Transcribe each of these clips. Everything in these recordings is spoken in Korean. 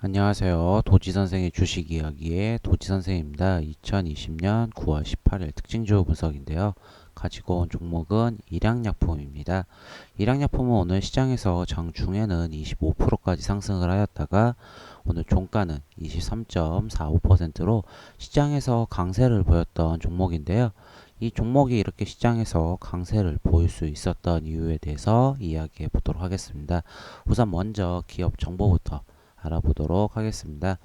안녕하세요. 도지선생의 주식 이야기의 도지선생입니다. 2020년 9월 18일 특징주 분석인데요. 가지고 온 종목은 일양약품입니다. 일양약품은 오늘 시장에서 장중에는 25%까지 상승을 하였다가 오늘 종가는 23.45%로 시장에서 강세를 보였던 종목인데요. 이 종목이 이렇게 시장에서 강세를 보일 수 있었던 이유에 대해서 이야기해 보도록 하겠습니다. 우선 먼저 기업 정보부터 알아보도록 하겠습니다.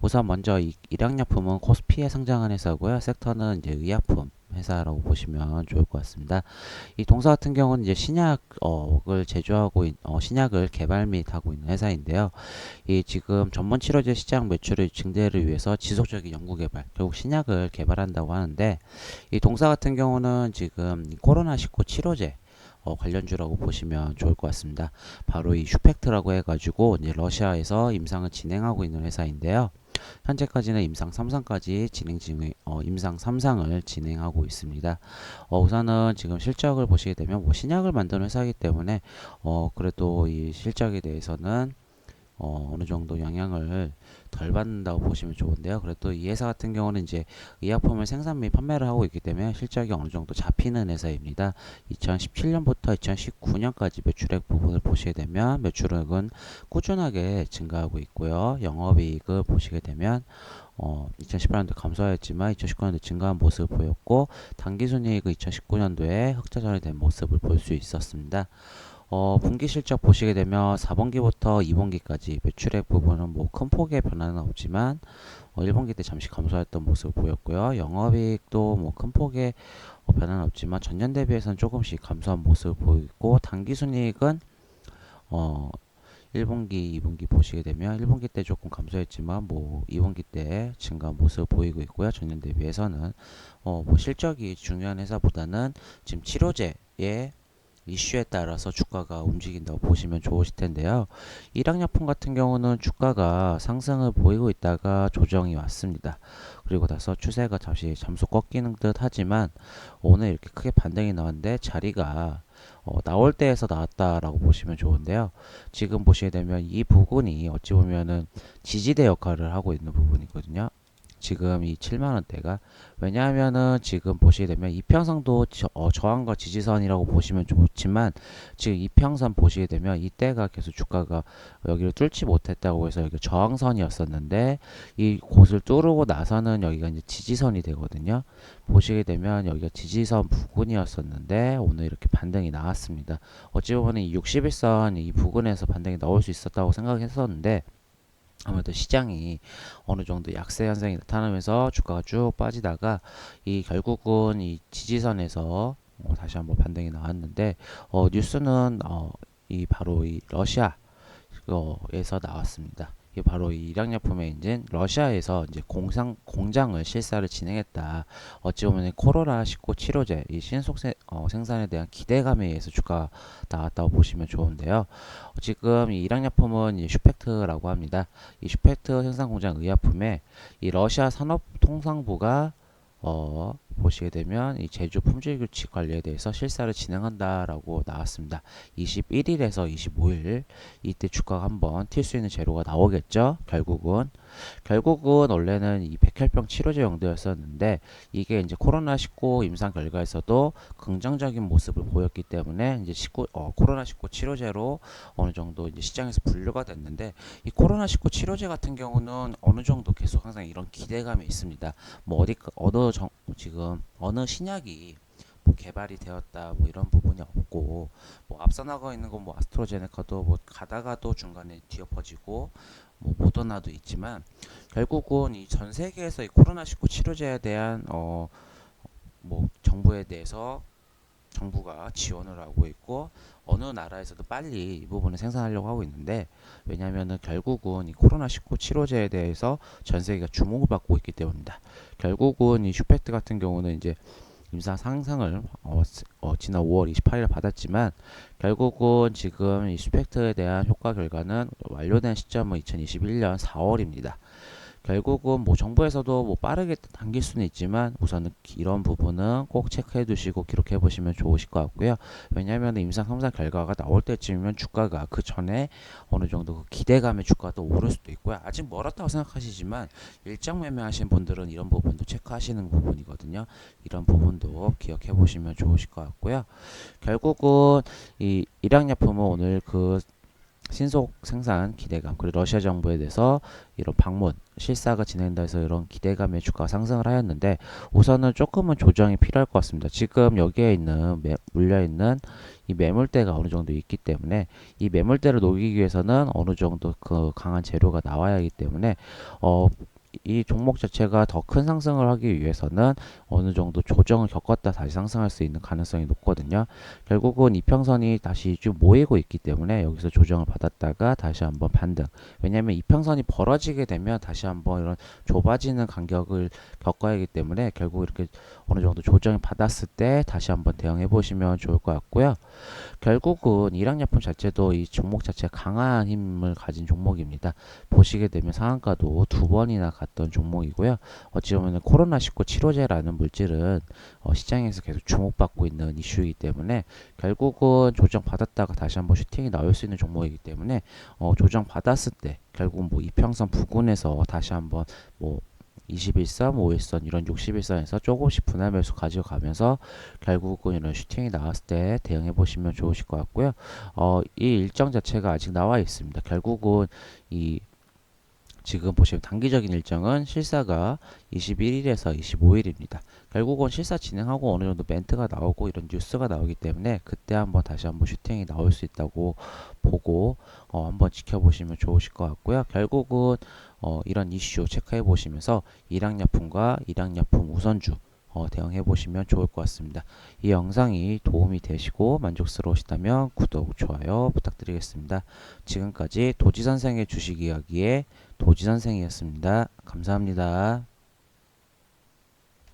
우선 먼저 일양약품은 코스피에 상장한 회사고요. 섹터는 이제 의약품 회사라고 보시면 좋을 것 같습니다. 이 동사 같은 경우는 이제 신약을 제조하고 신약을 개발 및 하고 있는 회사인데요. 이 지금 전문 치료제 시장 매출의 증대를 위해서 지속적인 연구 개발, 결국 신약을 개발한다고 하는데 이 동사 같은 경우는 지금 코로나19 치료제 관련주라고 보시면 좋을 것 같습니다. 바로 이 슈펙트라고 해가지고 이제 러시아에서 임상을 진행하고 있는 회사인데요. 현재까지는 임상 3상까지 임상 3상을 진행하고 있습니다. 우선은 지금 실적을 보시게 되면 뭐 신약을 만드는 회사이기 때문에 그래도 이 실적에 대해서는 어느 정도 영향을 덜 받는다고 보시면 좋은데요. 그래도 이 회사 같은 경우는 이제 의약품을 생산 및 판매를 하고 있기 때문에 실적이 어느 정도 잡히는 회사입니다. 2017년부터 2019년까지 매출액 부분을 보시게 되면 매출액은 꾸준하게 증가하고 있고요. 영업이익을 보시게 되면 2018년도 감소하였지만 2019년도 증가한 모습을 보였고 당기순이익은 2019년도에 흑자전이 된 모습을 볼 수 있었습니다. 분기 실적 보시게 되면 4분기부터 2분기까지 매출액 부분은 뭐 큰 폭의 변화는 없지만 1분기 때 잠시 감소했던 모습을 보였고요. 영업이익도 뭐 큰 폭의 변화는 없지만 전년 대비해서는 조금씩 감소한 모습을 보이고 당기순이익은 어, 1분기, 2분기 보시게 되면 1분기 때 조금 감소했지만 뭐 2분기 때 증가한 모습을 보이고 있고요. 전년 대비해서는 뭐 실적이 중요한 회사보다는 지금 치료제의 이슈에 따라서 주가가 움직인다고 보시면 좋으실 텐데요. 일양약품 같은 경우는 주가가 상승을 보이고 있다가 조정이 왔습니다. 그리고 나서 추세가 잠시 잠수 꺾이는 듯 하지만 오늘 이렇게 크게 반등이 나왔는데 자리가 나올 때에서 나왔다라고 보시면 좋은데요. 지금 보시게 되면 이 부분이 어찌 보면은 지지대 역할을 하고 있는 부분이거든요. 지금 이 7만원대가 왜냐하면은 지금 보시게 되면 이평선도 저항과 지지선이라고 보시면 좋지만 지금 이평선 보시게 되면 이때가 계속 주가가 여기를 뚫지 못했다고 해서 여기 저항선이었었는데 이 곳을 뚫고 나서는 여기가 이제 지지선이 되거든요. 보시게 되면 여기가 지지선 부근이었었는데 오늘 이렇게 반등이 나왔습니다. 어찌 보면 이 61선 이 부근에서 반등이 나올 수 있었다고 생각했었는데 아무래도 시장이 어느 정도 약세 현상이 나타나면서 주가가 쭉 빠지다가 이 결국은 이 지지선에서 다시 한번 반등이 나왔는데 뉴스는 이 바로 이 러시아에서 나왔습니다. 이게 바로 이 일양약품의 엔진 러시아에서 이제 공장을 실사를 진행했다. 어찌 보면 코로나19 치료제 이 생산에 대한 기대감에 의해서 주가가 나왔다고 보시면 좋은데요. 지금 이 일양약품은 이 슈펙트라고 합니다. 이 슈펙트 생산공장 의약품에 이 러시아 산업통상부가 보시게 되면 이 제조 품질 규칙 관리에 대해서 실사를 진행한다라고 나왔습니다. 21일에서 25일 이때 주가가 한번 튈 수 있는 재료가 나오겠죠. 결국은 원래는 이 백혈병 치료제 용도였었는데 이게 이제 코로나19 임상 결과에서도 긍정적인 모습을 보였기 때문에 이제 코로나19 치료제로 어느 정도 이제 시장에서 분류가 됐는데 이 코로나19 치료제 같은 경우는 어느 정도 계속 항상 이런 기대감이 있습니다. 뭐 지금 어느 신약이 뭐 개발이 되었다 뭐 이런 부분이 없고 뭐 앞서 나가 있는 건 뭐 아스트로제네카도 뭐 가다가도 중간에 뒤엎어지고 뭐 모더나도 있지만 결국은 이 전 세계에서 이 코로나19 치료제에 대한 뭐 정부가 지원을 하고 있고 어느 나라에서도 빨리 이 부분을 생산하려고 하고 있는데 왜냐하면은 결국은 이 코로나19 치료제에 대해서 전 세계가 주목을 받고 있기 때문입니다. 결국은 이 슈펙트 같은 경우는 이제 임상 상상을 지난 5월 28일 받았지만 결국은 지금 이 슈펙트에 대한 효과 결과는 완료된 시점은 2021년 4월입니다. 결국은 뭐 정부에서도 뭐 빠르게 당길 수는 있지만 우선은 이런 부분은 꼭 체크해 두시고 기록해 보시면 좋으실 것 같고요. 왜냐하면 임상 3사 결과가 나올 때쯤이면 주가가 그 전에 어느 정도 그 기대감의 주가도 오를 수도 있고요. 아직 멀었다고 생각하시지만 일정 매매하신 분들은 이런 부분도 체크하시는 부분이거든요. 이런 부분도 기억해 보시면 좋으실 것 같고요. 결국은 이 일양약품은 오늘 그 신속 생산 기대감 그리고 러시아 정부에 대해서 이런 방문 실사가 진행된다 해서 이런 기대감의 주가가 상승을 하였는데 우선은 조금은 조정이 필요할 것 같습니다. 지금 여기에 있는 물려있는 이 매물대가 어느 정도 있기 때문에 이 매물대를 녹이기 위해서는 어느 정도 그 강한 재료가 나와야 하기 때문에 이 종목 자체가 더 큰 상승을 하기 위해서는 어느 정도 조정을 겪었다 다시 상승할 수 있는 가능성이 높거든요. 결국은 이평선이 다시 좀 모이고 있기 때문에 여기서 조정을 받았다가 다시 한번 반등. 왜냐하면 이평선이 벌어지게 되면 다시 한번 이런 좁아지는 간격을 겪어야 하기 때문에 결국 이렇게 어느 정도 조정을 받았을 때 다시 한번 대응해 보시면 좋을 것 같고요. 결국은 일양약품 자체도 이 종목 자체가 강한 힘을 가진 종목입니다. 보시게 되면 상한가도 두 번이나 갔던 종목이고요. 어찌 보면 코로나19 치료제라는 물질은 시장에서 계속 주목받고 있는 이슈이기 때문에 결국은 조정 받았다가 다시 한번 슈팅이 나올 수 있는 종목이기 때문에 조정 받았을 때 결국 뭐 이평선 부근에서 다시 한번 뭐 21선, 5일선 이런 61선에서 조금씩 분할 매수 가져가면서 결국은 이런 슈팅이 나왔을 때 대응해 보시면 좋으실 것 같고요. 이 일정 자체가 아직 나와 있습니다. 결국은 이 지금 보시면 단기적인 일정은 실사가 21일에서 25일입니다. 결국은 실사 진행하고 어느 정도 멘트가 나오고 이런 뉴스가 나오기 때문에 그때 한번 다시 한번 슈팅이 나올 수 있다고 보고 한번 지켜보시면 좋으실 것 같고요. 결국은 이런 이슈 체크해 보시면서 일양약품과 일양약품 우선주 대응해 보시면 좋을 것 같습니다. 이 영상이 도움이 되시고 만족스러우시다면 구독, 좋아요 부탁드리겠습니다. 지금까지 도지선생의 주식 이야기의 도지선생이었습니다. 감사합니다.